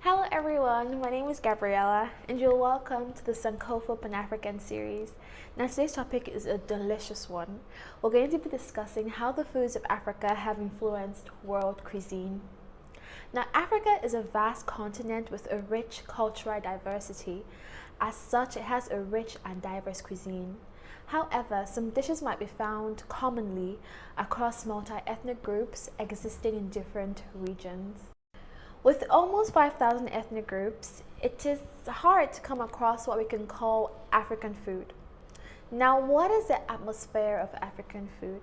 Hello everyone, my name is Gabriella and you're welcome to the Sankofa Pan-African series. Now today's topic is a delicious one. We're going to be discussing how the foods of Africa have influenced world cuisine. Now Africa is a vast continent with a rich cultural diversity. As such, it has a rich and diverse cuisine. However, some dishes might be found commonly across multi-ethnic groups existing in different regions. With almost 5,000 ethnic groups, it is hard to come across what we can call African food. Now, what is the atmosphere of African food?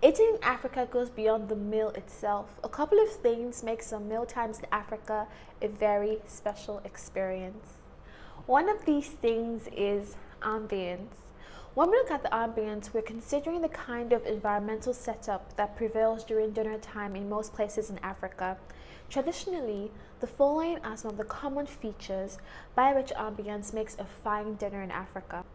Eating in Africa goes beyond the meal itself. A couple of things make some meal times in Africa a very special experience. One of these things is ambience. When we look at the ambience, we're considering the kind of environmental setup that prevails during dinner time in most places in Africa. Traditionally, the following are some of the common features by which ambience makes a fine dinner in Africa.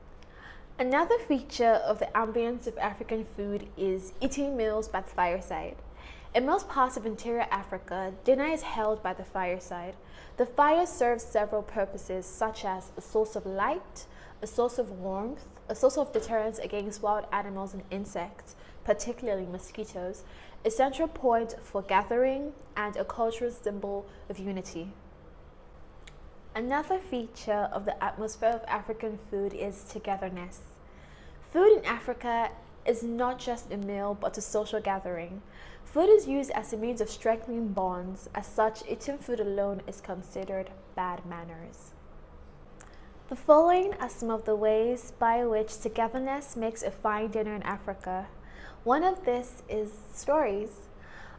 Another feature of the ambience of African food is eating meals by the fireside. In most parts of interior Africa, dinner is held by the fireside. The fire serves several purposes, such as a source of light, a source of warmth, a source of deterrence against wild animals and insects, particularly mosquitoes, a central point for gathering, and a cultural symbol of unity. Another feature of the atmosphere of African food is togetherness. Food in Africa is not just a meal but a social gathering. Food is used as a means of strengthening bonds. As such, eating food alone is considered bad manners. The following are some of the ways by which togetherness makes a fine dinner in Africa. One of this is stories.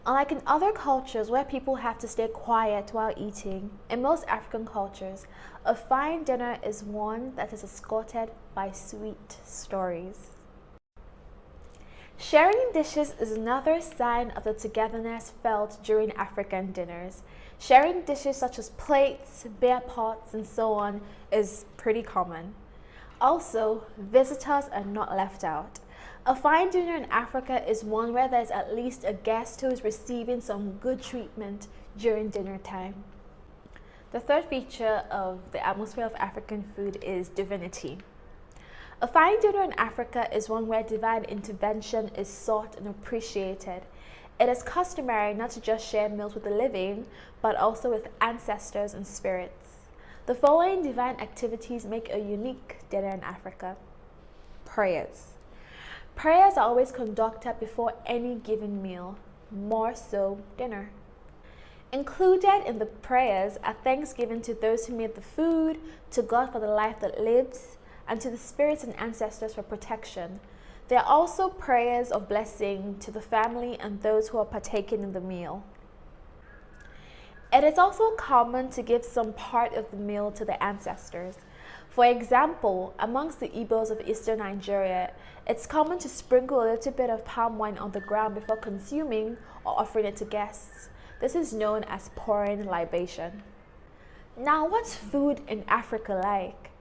Unlike in other cultures where people have to stay quiet while eating, in most African cultures, a fine dinner is one that is escorted by sweet stories. Sharing dishes is another sign of the togetherness felt during African dinners. Sharing dishes such as plates, beer pots, and so on is pretty common. Also, visitors are not left out. A fine dinner in Africa is one where there's at least a guest who is receiving some good treatment during dinner time. The third feature of the atmosphere of African food is divinity. A fine dinner in Africa is one where divine intervention is sought and appreciated. It is customary not to just share meals with the living, but also with ancestors and spirits. The following divine activities make a unique dinner in Africa. Prayers. Prayers are always conducted before any given meal, more so dinner. Included in the prayers are thanksgiving to those who made the food, to God for the life that lives, and to the spirits and ancestors for protection. There are also prayers of blessing to the family and those who are partaking in the meal. It is also common to give some part of the meal to the ancestors. For example, amongst the Igbos of eastern Nigeria, it's common to sprinkle a little bit of palm wine on the ground before consuming or offering it to guests. This is known as pouring libation. Now, what's food in Africa like?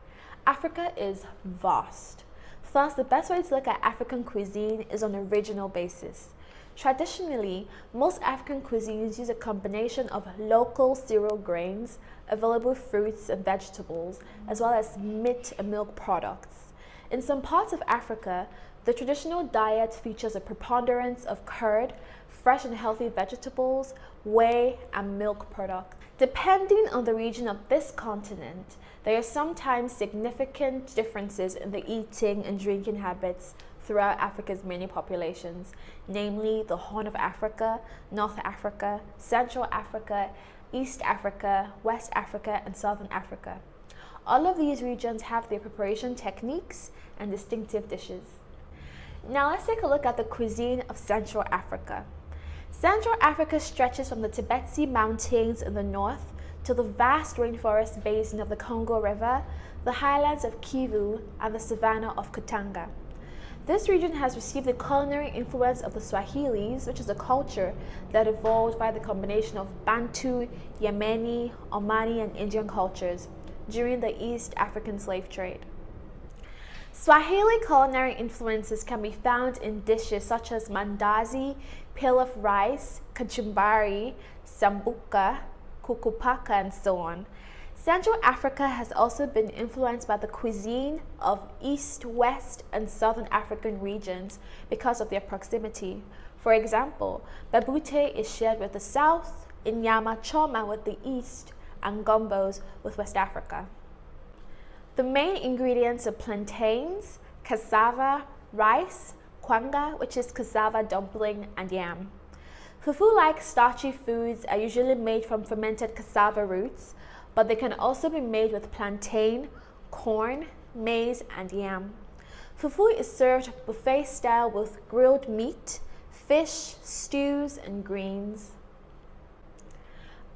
Africa is vast. Thus, the best way to look at African cuisine is on a regional basis. Traditionally, most African cuisines use a combination of local cereal grains, available fruits and vegetables, as well as meat and milk products. In some parts of Africa, the traditional diet features a preponderance of curd, fresh and healthy vegetables, whey, and milk products. Depending on the region of this continent, there are sometimes significant differences in the eating and drinking habits throughout Africa's many populations, namely the Horn of Africa, North Africa, Central Africa, East Africa, West Africa, and Southern Africa. All of these regions have their preparation techniques and distinctive dishes. Now let's take a look at the cuisine of Central Africa. Central Africa stretches from the Tibet Mountains in the north to the vast rainforest basin of the Congo River, the highlands of Kivu, and the savanna of Katanga. This region has received the culinary influence of the Swahilis, which is a culture that evolved by the combination of Bantu, Yemeni, Omani, and Indian cultures during the East African slave trade. Swahili culinary influences can be found in dishes such as mandazi, pilaf rice, kachumbari, sambuca, kukupaka, and so on. Central Africa has also been influenced by the cuisine of East, West, and Southern African regions because of their proximity. For example, babute is shared with the South, inyama choma with the East, and gumbos with West Africa. The main ingredients are plantains, cassava, rice, kwanga, which is cassava dumpling, and yam. Fufu-like starchy foods are usually made from fermented cassava roots, but they can also be made with plantain, corn, maize, and yam. Fufu is served buffet style with grilled meat, fish, stews, and greens.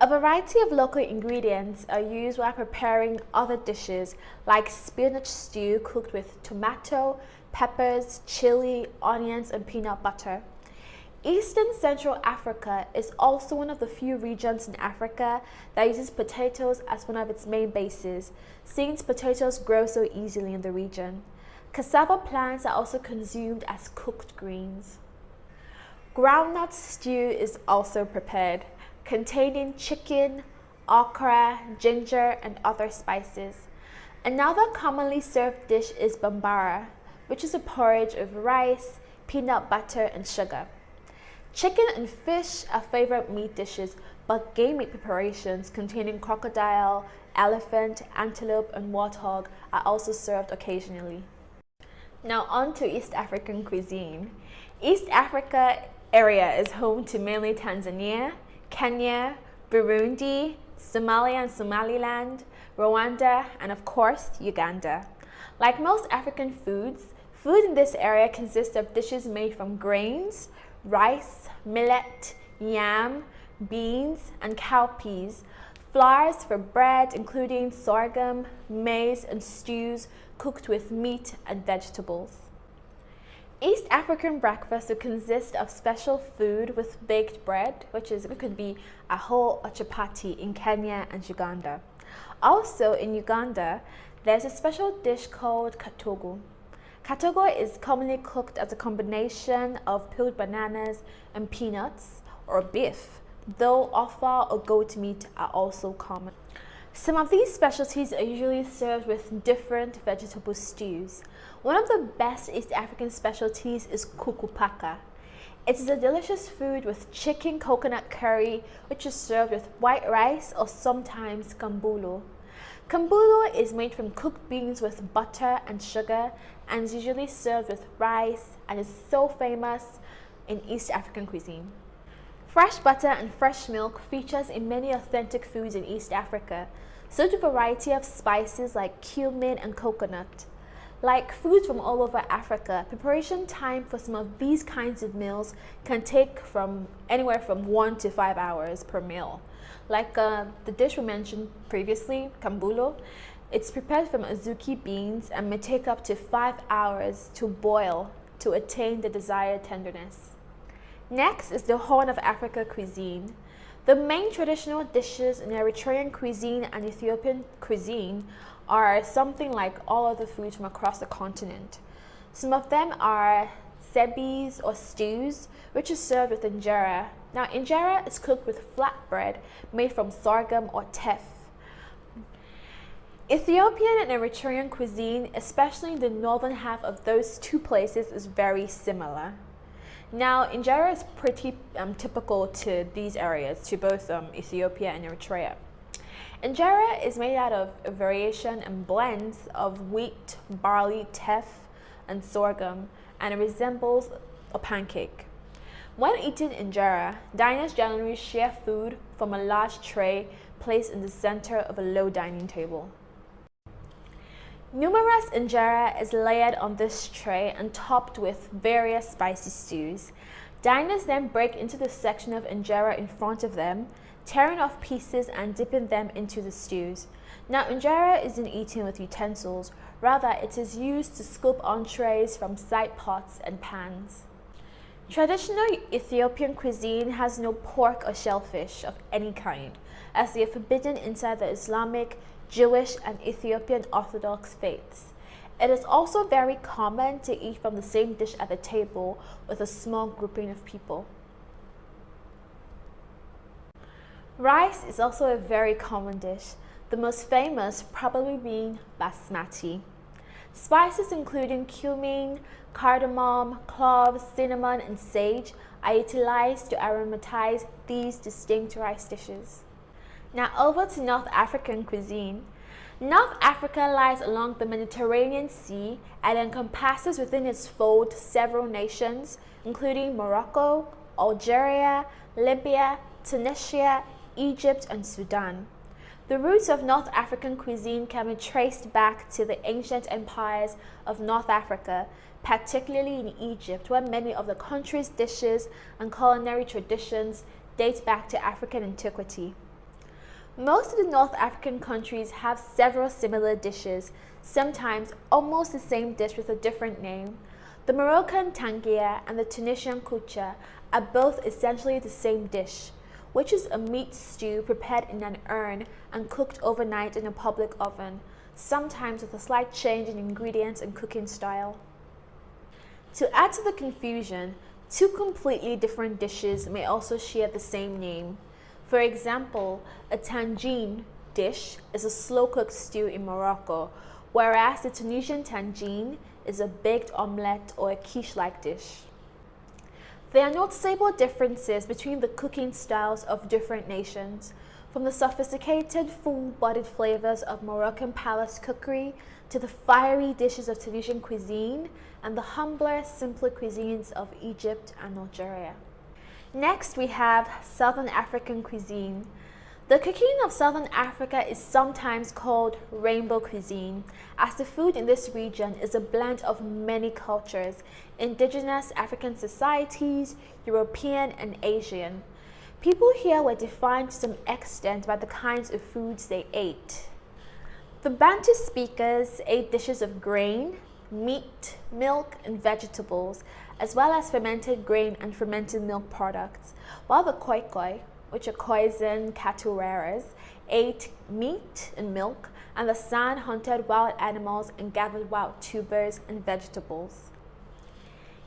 A variety of local ingredients are used while preparing other dishes like spinach stew cooked with tomato, peppers, chili, onions, and peanut butter. Eastern Central Africa is also one of the few regions in Africa that uses potatoes as one of its main bases, since potatoes grow so easily in the region. Cassava plants are also consumed as cooked greens. Groundnut stew is also prepared, containing chicken, okra, ginger, and other spices. Another commonly served dish is bambara, which is a porridge of rice, peanut butter, and sugar. Chicken and fish are favorite meat dishes, but game meat preparations containing crocodile, elephant, antelope, and warthog are also served occasionally. Now on to East African cuisine. East Africa area is home to mainly Tanzania, Kenya, Burundi, Somalia and Somaliland, Rwanda, and of course, Uganda. Like most African foods, food in this area consists of dishes made from grains, rice, millet, yam, beans, and cowpeas, flours for bread including sorghum, maize, and stews cooked with meat and vegetables. East African breakfast would consist of special food with baked bread, it could be a whole or chapati in Kenya and Uganda. Also in Uganda, there's a special dish called katogo. Katogo is commonly cooked as a combination of peeled bananas and peanuts or beef, though offal or goat meat are also common. Some of these specialties are usually served with different vegetable stews. One of the best East African specialties is kukupaka. It is a delicious food with chicken coconut curry, which is served with white rice or sometimes kambulo. Kambulo is made from cooked beans with butter and sugar and is usually served with rice and is so famous in East African cuisine. Fresh butter and fresh milk features in many authentic foods in East Africa, so do a variety of spices like cumin and coconut. Like foods from all over Africa, preparation time for some of these kinds of meals can take from anywhere from 1 to 5 hours per meal. Like the dish we mentioned previously, kambulo, it's prepared from azuki beans and may take up to 5 hours to boil to attain the desired tenderness. Next is the Horn of Africa cuisine. The main traditional dishes in Eritrean cuisine and Ethiopian cuisine are something like all other foods from across the continent. Some of them are sebis or stews, which is served with injera. Now, injera is cooked with flatbread made from sorghum or teff. Ethiopian and Eritrean cuisine, especially in the northern half of those two places, is very similar. Now, injera is pretty typical to these areas, to both Ethiopia and Eritrea. Injera is made out of a variation and blends of wheat, barley, teff, and sorghum, and it resembles a pancake. When eating injera, diners generally share food from a large tray placed in the center of a low dining table. Numerous injera is layered on this tray and topped with various spicy stews. Diners then break into the section of injera in front of them, tearing off pieces and dipping them into the stews. Now, injera isn't eaten with utensils, rather it is used to scoop entrees from side pots and pans. Traditional Ethiopian cuisine has no pork or shellfish of any kind, as they are forbidden inside the Islamic, Jewish, and Ethiopian Orthodox faiths. It is also very common to eat from the same dish at the table with a small grouping of people. Rice is also a very common dish, the most famous probably being basmati. Spices including cumin, cardamom, cloves, cinnamon, and sage are utilized to aromatize these distinct rice dishes. Now over to North African cuisine. North Africa lies along the Mediterranean Sea and encompasses within its fold several nations, including Morocco, Algeria, Libya, Tunisia, Egypt, and Sudan. The roots of North African cuisine can be traced back to the ancient empires of North Africa, particularly in Egypt, where many of the country's dishes and culinary traditions date back to African antiquity. Most of the North African countries have several similar dishes, sometimes almost the same dish with a different name. The Moroccan tangia and the Tunisian koucha are both essentially the same dish, which is a meat stew prepared in an urn and cooked overnight in a public oven, sometimes with a slight change in ingredients and cooking style. To add to the confusion, two completely different dishes may also share the same name. For example, a tangine dish is a slow-cooked stew in Morocco, whereas the Tunisian tangine is a baked omelette or a quiche-like dish. There are noticeable differences between the cooking styles of different nations, from the sophisticated, full-bodied flavors of Moroccan palace cookery to the fiery dishes of Tunisian cuisine and the humbler, simpler cuisines of Egypt and Algeria. Next, we have Southern African cuisine. The cooking of Southern Africa is sometimes called rainbow cuisine, as the food in this region is a blend of many cultures, indigenous African societies, European and Asian. People here were defined to some extent by the kinds of foods they ate. The Bantu speakers ate dishes of grain, meat, milk, and vegetables, as well as fermented grain and fermented milk products, while the Khoikhoi, which are Khoisan cattle rearers, ate meat and milk, and the San hunted wild animals and gathered wild tubers and vegetables.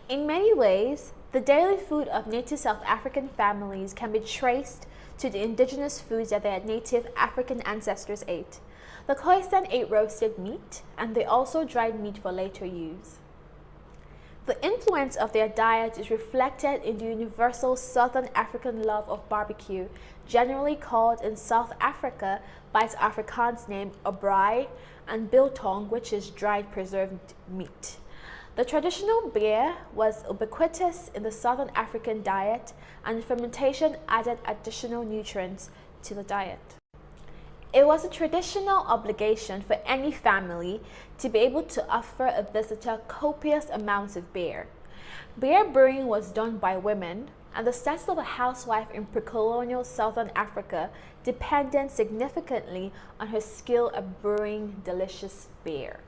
In many ways, the daily food of native South African families can be traced to the indigenous foods that their native African ancestors ate. The Khoisan ate roasted meat, and they also dried meat for later use. The influence of their diet is reflected in the universal Southern African love of barbecue, generally called in South Africa by its Afrikaans name braai, and biltong, which is dried preserved meat. The traditional beer was ubiquitous in the Southern African diet, and fermentation added additional nutrients to the diet. It was a traditional obligation for any family to be able to offer a visitor copious amounts of beer. Beer brewing was done by women, and the status of a housewife in pre-colonial Southern Africa depended significantly on her skill at brewing delicious beer.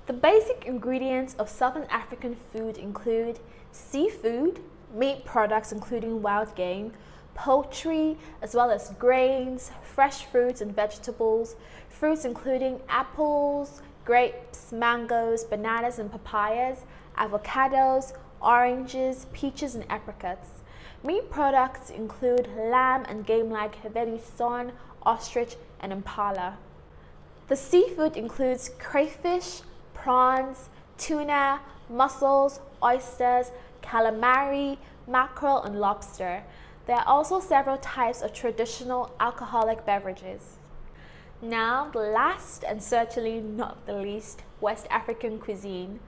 The basic ingredients of Southern African food include seafood, meat products including wild game, poultry, as well as grains, fresh fruits and vegetables, fruits including apples, grapes, mangoes, bananas and papayas, avocados, oranges, peaches and apricots. Meat products include lamb and game like venison, ostrich and impala. The seafood includes crayfish, prawns, tuna, mussels, oysters, calamari, mackerel and lobster. There are also several types of traditional alcoholic beverages. Now, the last and certainly not the least, West African cuisine.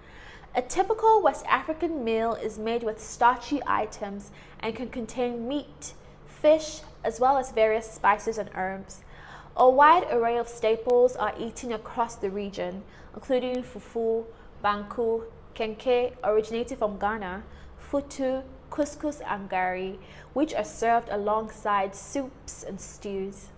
A typical West African meal is made with starchy items and can contain meat, fish, as well as various spices and herbs. A wide array of staples are eaten across the region, including fufu, banku, kenke, originated from Ghana, futu, couscous and gari, which are served alongside soups and stews.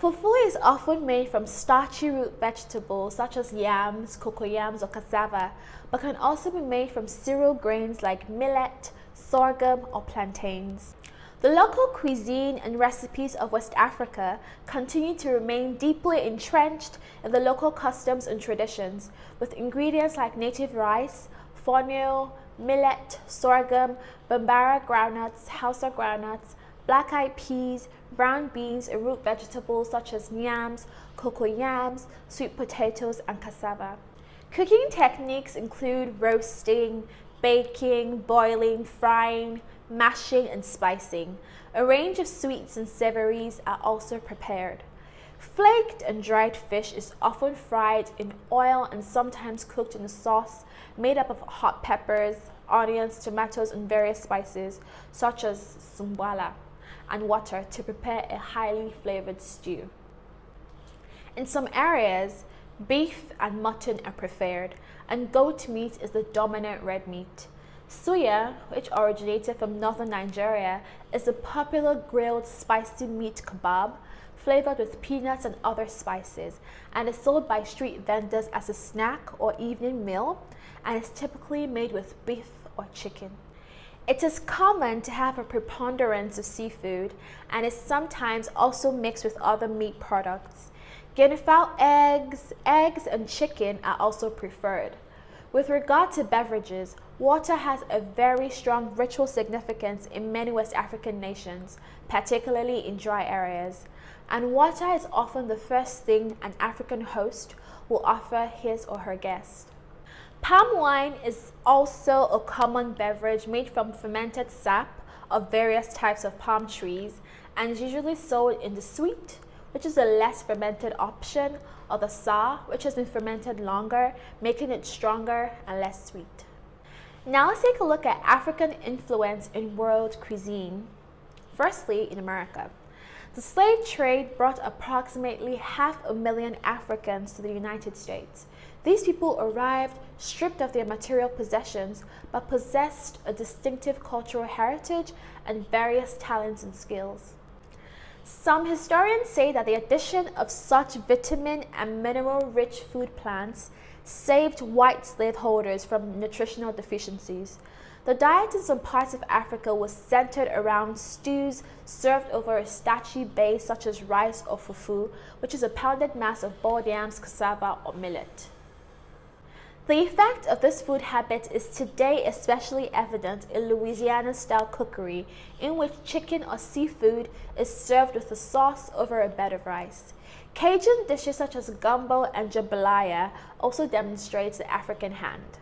Fufu is often made from starchy root vegetables such as yams, cocoyams or cassava, but can also be made from cereal grains like millet, sorghum or plantains. The local cuisine and recipes of West Africa continue to remain deeply entrenched in the local customs and traditions, with ingredients like native rice, fonio, millet, sorghum, bambara groundnuts, Hausa groundnuts, black-eyed peas, brown beans, and root vegetables such as yams, cocoyams, sweet potatoes, and cassava. Cooking techniques include roasting, baking, boiling, frying, mashing, and spicing. A range of sweets and savories are also prepared. Flaked and dried fish is often fried in oil and sometimes cooked in a sauce made up of hot peppers, onions, tomatoes, and various spices such as sumbala and water to prepare a highly flavored stew. In some areas, beef and mutton are preferred, and goat meat is the dominant red meat. Suya, which originated from northern Nigeria, is a popular grilled spicy meat kebab flavored with peanuts and other spices, and is sold by street vendors as a snack or evening meal, and is typically made with beef or chicken. It is common to have a preponderance of seafood and is sometimes also mixed with other meat products. Guinea-fowl eggs and chicken are also preferred. With regard to beverages, water has a very strong ritual significance in many West African nations, particularly in dry areas. And water is often the first thing an African host will offer his or her guest. Palm wine is also a common beverage made from fermented sap of various types of palm trees and is usually sold in the sweet, which is a less fermented option, or the sour, which has been fermented longer, making it stronger and less sweet. Now let's take a look at African influence in world cuisine. Firstly, in America. The slave trade brought approximately 500,000 Africans to the United States. These people arrived stripped of their material possessions, but possessed a distinctive cultural heritage and various talents and skills. Some historians say that the addition of such vitamin and mineral-rich food plants saved white slaveholders from nutritional deficiencies. The diet in some parts of Africa was centered around stews served over a starchy base such as rice or fufu, which is a pounded mass of boiled yams, cassava, or millet. The effect of this food habit is today especially evident in Louisiana-style cookery, in which chicken or seafood is served with a sauce over a bed of rice. Cajun dishes such as gumbo and jambalaya also demonstrates the African hand.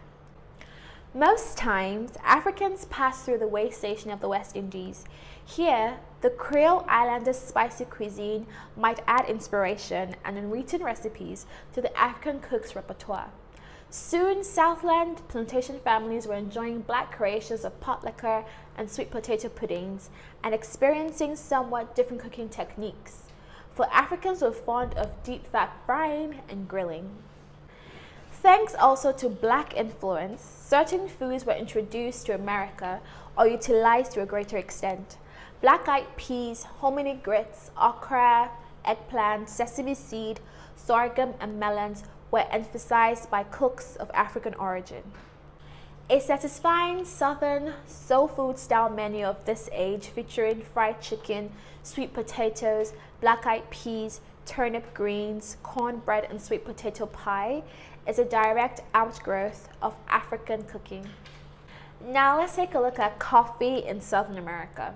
Most times, Africans pass through the way station of the West Indies. Here, the Creole Islanders' spicy cuisine might add inspiration and unwritten recipes to the African cook's repertoire. Soon, Southland plantation families were enjoying black creations of pot liquor and sweet potato puddings and experiencing somewhat different cooking techniques, for Africans were fond of deep fat frying and grilling. Thanks also to black influence, certain foods were introduced to America or utilized to a greater extent. Black-eyed peas, hominy grits, okra, eggplant, sesame seed, sorghum, and melons were emphasized by cooks of African origin. A satisfying southern soul food style menu of this age, featuring fried chicken, sweet potatoes, black-eyed peas, turnip greens, cornbread, and sweet potato pie, is a direct outgrowth of African cooking. Now let's take a look at coffee in Southern America.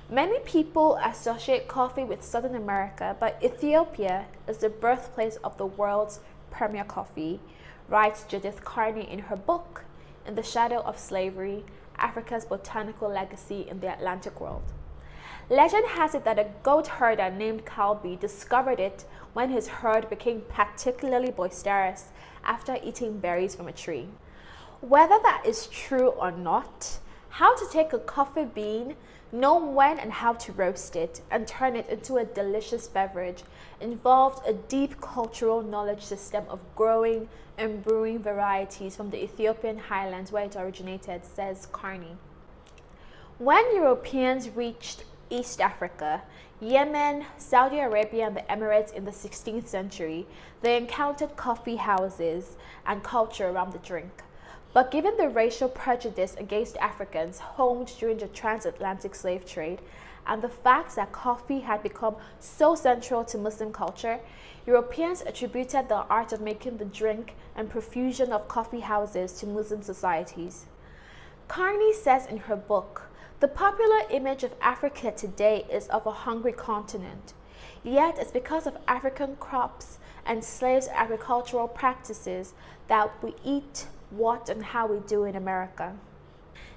Many people associate coffee with Southern America, but Ethiopia is the birthplace of the world's premier coffee, writes Judith Carney in her book, In the Shadow of Slavery, Africa's Botanical Legacy in the Atlantic World. Legend has it that a goat herder named Kalbi discovered it when his herd became particularly boisterous after eating berries from a tree. Whether that is true or not, how to take a coffee bean, know when and how to roast it, and turn it into a delicious beverage involved a deep cultural knowledge system of growing and brewing varieties from the Ethiopian highlands where it originated, says Carney. When Europeans reached East Africa, Yemen, Saudi Arabia, and the Emirates in the 16th century, they encountered coffee houses and culture around the drink. But given the racial prejudice against Africans honed during the transatlantic slave trade, and the fact that coffee had become so central to Muslim culture, Europeans attributed the art of making the drink and profusion of coffee houses to Muslim societies. Carney says in her book, the The popular image of Africa today is of a hungry continent, yet it's because of African crops and slaves' agricultural practices that we eat, what, and how we do in America.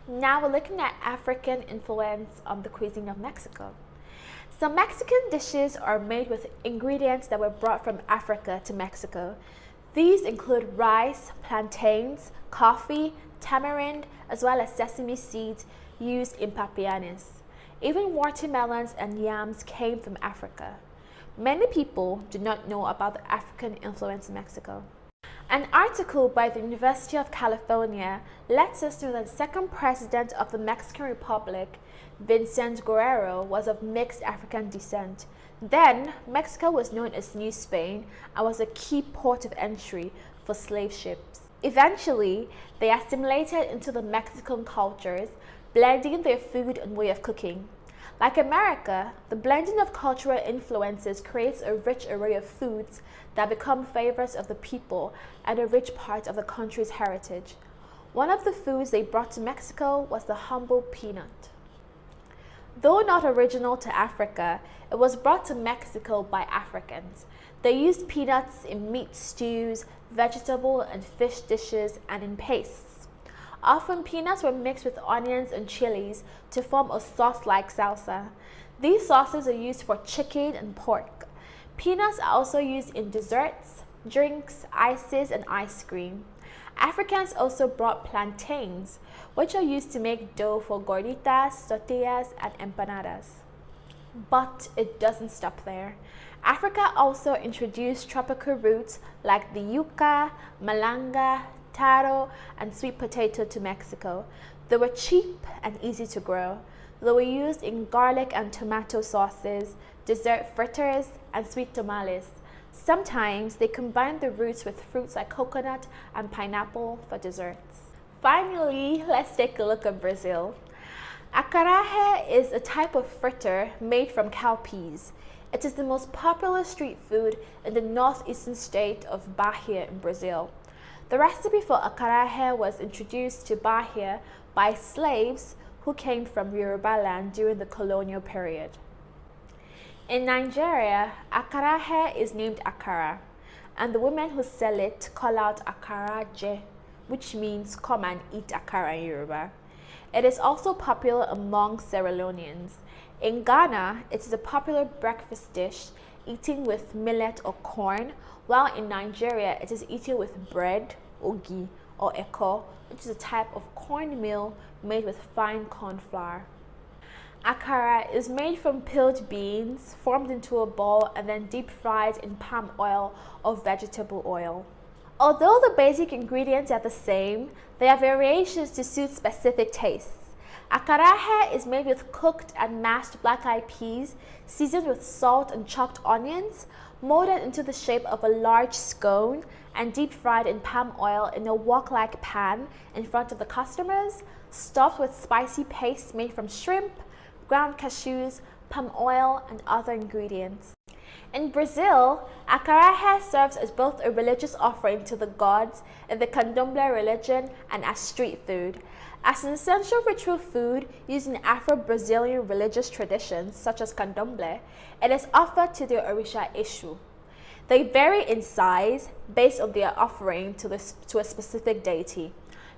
Now we're looking at African influence on the cuisine of Mexico. Some Mexican dishes are made with ingredients that were brought from Africa to Mexico. These include rice, plantains, coffee, tamarind, as well as sesame seeds used in papianes. Even watermelons and yams came from Africa. Many people do not know about the African influence in Mexico. An article by the University of California lets us know that the second president of the Mexican Republic, Vincent Guerrero, was of mixed African descent. Then, Mexico was known as New Spain and was a key port of entry for slave ships. Eventually, they assimilated into the Mexican cultures, blending their food and way of cooking. Like America, the blending of cultural influences creates a rich array of foods that become favorites of the people and a rich part of the country's heritage. One of the foods they brought to Mexico was the humble peanut. Though not original to Africa, it was brought to Mexico by Africans. They used peanuts in meat stews, vegetable and fish dishes, and in pastes. Often peanuts were mixed with onions and chilies to form a sauce-like salsa. These sauces are used for chicken and pork. Peanuts are also used in desserts, drinks, ices, and ice cream. Africans also brought plantains, which are used to make dough for gorditas, tortillas, and empanadas. But it doesn't stop there. Africa also introduced tropical roots like the yuca, malanga, taro, and sweet potato to Mexico. They were cheap and easy to grow. They were used in garlic and tomato sauces, dessert fritters, and sweet tamales. Sometimes they combined the roots with fruits like coconut and pineapple for desserts. Finally, let's take a look at Brazil. Acarajé is a type of fritter made from cowpeas. It is the most popular street food in the northeastern state of Bahia in Brazil. The recipe for acarajé was introduced to Bahia by slaves who came from Yoruba land during the colonial period. In Nigeria, acarajé is named akara, and the women who sell it call out akara je, which means come and eat akara in Yoruba. It is also popular among Sierra Leoneans. In Ghana, it is a popular breakfast dish eaten with millet or corn, while in Nigeria it is eaten with bread, ogi, or eko, which is a type of cornmeal made with fine corn flour. Akara is made from peeled beans, formed into a ball, and then deep fried in palm oil or vegetable oil. Although the basic ingredients are the same, there are variations to suit specific tastes. Acarajé is made with cooked and mashed black-eyed peas, seasoned with salt and chopped onions, molded into the shape of a large scone, and deep fried in palm oil in a wok-like pan in front of the customers, stuffed with spicy paste made from shrimp, ground cashews, palm oil, and other ingredients. In Brazil, acarajé serves as both a religious offering to the gods in the Candomblé religion and as street food. As an essential ritual food used in Afro-Brazilian religious traditions such as Candomblé, it is offered to the Orisha Eshu. They vary in size based on their offering to a specific deity.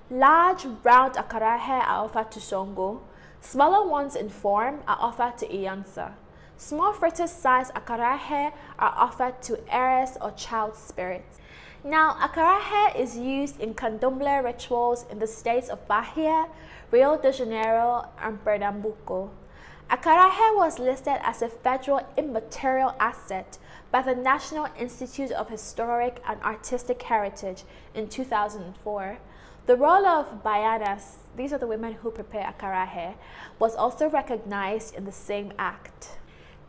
Large, round acarajé are offered to Songo. Smaller ones in form are offered to Iyansa. Small fritter-sized acarajé are offered to Eres or child spirits. Now, acarajé is used in candomblé rituals in the states of Bahia, Rio de Janeiro, and Pernambuco. Acarajé was listed as a federal immaterial asset by the National Institute of Historic and Artistic Heritage in 2004. The role of baianas, these are the women who prepare acarajé, was also recognized in the same act.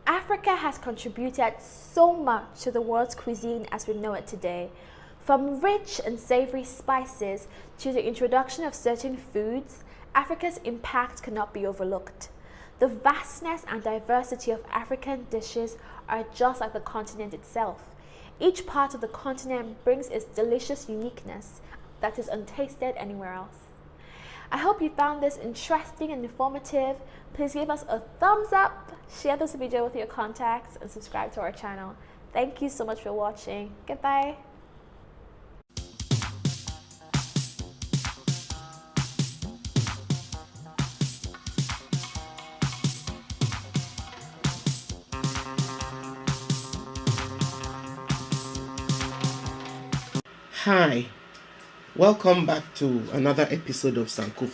Africa has contributed so much to the world's cuisine as we know it today. From rich and savory spices to the introduction of certain foods, Africa's impact cannot be overlooked. The vastness and diversity of African dishes are just like the continent itself. Each part of the continent brings its delicious uniqueness that is untasted anywhere else. I hope you found this interesting and informative. Please give us a thumbs up, share this video with your contacts, and subscribe to our channel. Thank you so much for watching. Goodbye. Hi, welcome back to another episode of Sankofa